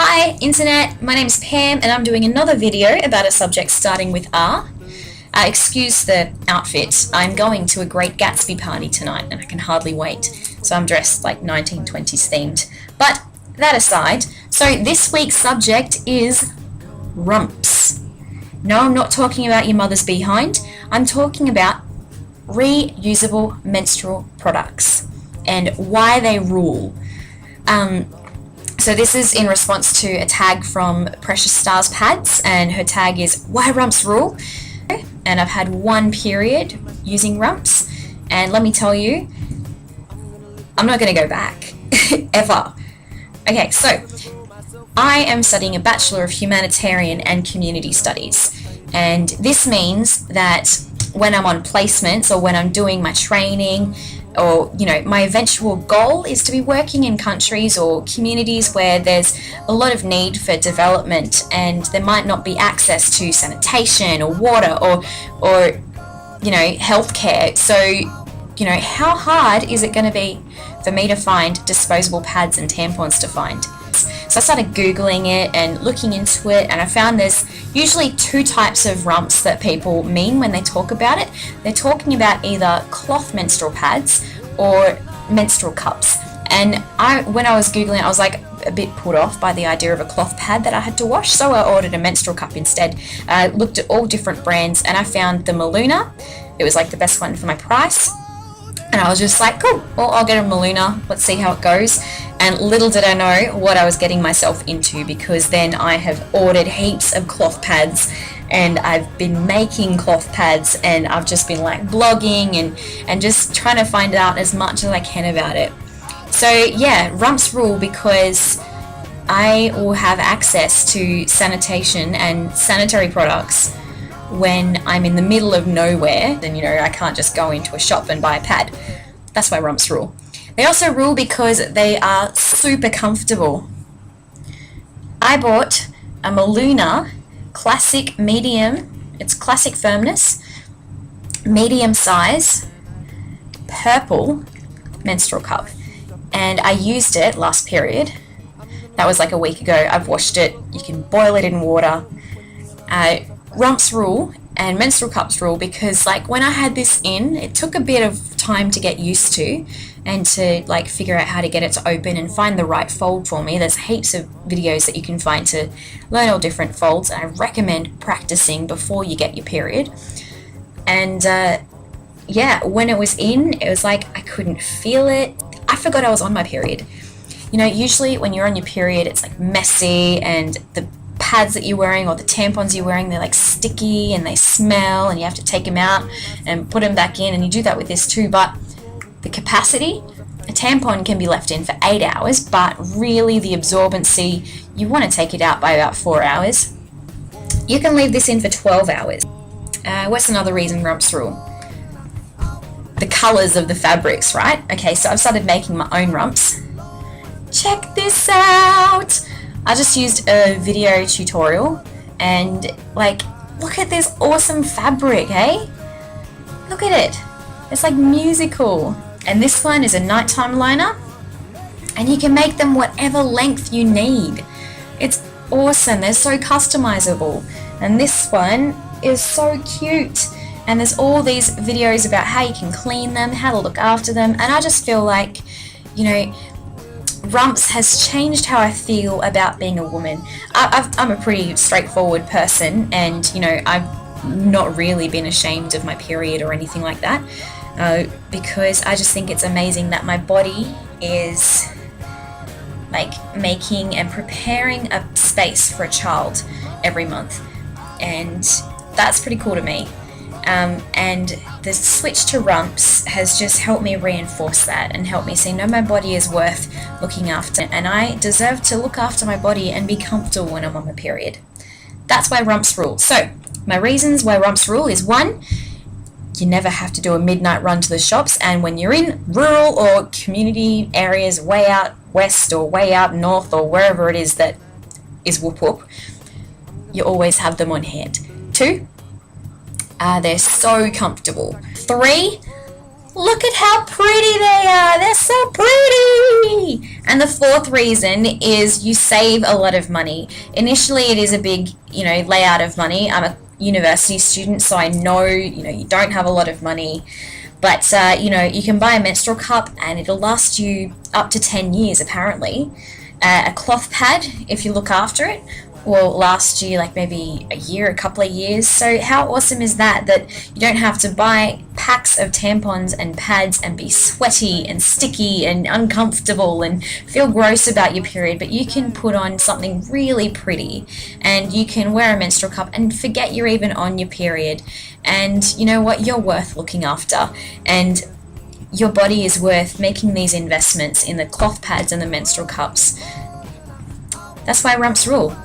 Hi Internet, my name is Pam and I'm doing another video about a subject starting with R. Excuse the outfit, I'm going to a Great Gatsby party tonight and I can hardly wait, so I'm dressed like 1920s themed. But that aside, so this week's subject is rumps. No, I'm not talking about your mother's behind, I'm talking about reusable menstrual products and why they rule. So this is in response to a tag from Precious Stars Pads, and her tag is "Why Rumps Rule?" And I've had one period using rumps, and let me tell you, I'm not going to go back ever. Okay, so I am studying a Bachelor of Humanitarian and Community Studies, and this means that when I'm on placements or when I'm doing my training, or my eventual goal is to be working in countries or communities where there's a lot of need for development and there might not be access to sanitation or water or healthcare. So how hard is it going to be for me to find disposable pads and tampons to find? So I started Googling it and looking into it, and I found there's usually two types of rumps that people mean when they talk about it. They're talking about either cloth menstrual pads or menstrual cups. And when I was Googling it, I was like a bit put off by the idea of a cloth pad that I had to wash, so I ordered a menstrual cup instead. I looked at all different brands and I found the Maluna. It was like the best one for my price. And I was just like, cool, well, I'll get a Maluna, let's see how it goes. And little did I know what I was getting myself into, because then I have ordered heaps of cloth pads and I've been making cloth pads, and I've just been like blogging and just trying to find out as much as I can about it. So yeah, rumps rule, because I will have access to sanitation and sanitary products when I'm in the middle of nowhere. Then I can't just go into a shop and buy a pad. That's why rumps rule. They also rule because they are super comfortable. I bought a Maluna classic medium, it's classic firmness, medium size, purple menstrual cup, and I used it last period. That was like a week ago. I've washed it, you can boil it in water. Rumps rule and menstrual cups rule because when I had this in, it took a bit of time to get used to and to figure out how to get it to open and find the right fold for me. There's heaps of videos that you can find to learn all different folds, and I recommend practicing before you get your period. And yeah, when it was in, it was like I couldn't feel it. I forgot I was on my period. Usually when you're on your period, it's messy, and the pads that you're wearing or the tampons you're wearing, they're sticky and they smell, and you have to take them out and put them back in, and you do that with this too. But the capacity, a tampon can be left in for 8 hours, but really the absorbency, you want to take it out by about 4 hours. You can leave this in for 12 hours. What's another reason rumps rule? The colors of the fabrics, right? Okay, so I've started making my own rumps. Check this out! I just used a video tutorial, and look at this awesome fabric, eh? Look at it. It's musical. And this one is a nighttime liner, and you can make them whatever length you need. It's awesome. They're so customizable. And this one is so cute. And there's all these videos about how you can clean them, how to look after them, and I just feel like, rumps has changed how I feel about being a woman. I'm a pretty straightforward person, and I've not really been ashamed of my period or anything like that, because I just think it's amazing that my body is making and preparing a space for a child every month, and that's pretty cool to me. And the switch to rumps has just helped me reinforce that and help me see, no, my body is worth looking after, and I deserve to look after my body and be comfortable when I'm on my period. That's why rumps rule. So my reasons why rumps rule is: 1, you never have to do a midnight run to the shops, and when you're in rural or community areas way out west or way out north or wherever it is that is whoop whoop, you always have them on hand. 2, they're so comfortable. 3, Look at how pretty they are. They're so pretty. And the fourth reason is you save a lot of money. Initially, it is a big, layout of money. I'm a university student, so I know, you don't have a lot of money. But, you can buy a menstrual cup and it'll last you up to 10 years, apparently. A cloth pad, if you look after it, will last you like maybe a year, a couple of years. So how awesome is that you don't have to buy packs of tampons and pads and be sweaty and sticky and uncomfortable and feel gross about your period, but you can put on something really pretty and you can wear a menstrual cup and forget you're even on your period. And you know what? You're worth looking after, and your body is worth making these investments in the cloth pads and the menstrual cups. That's why Rumps rule.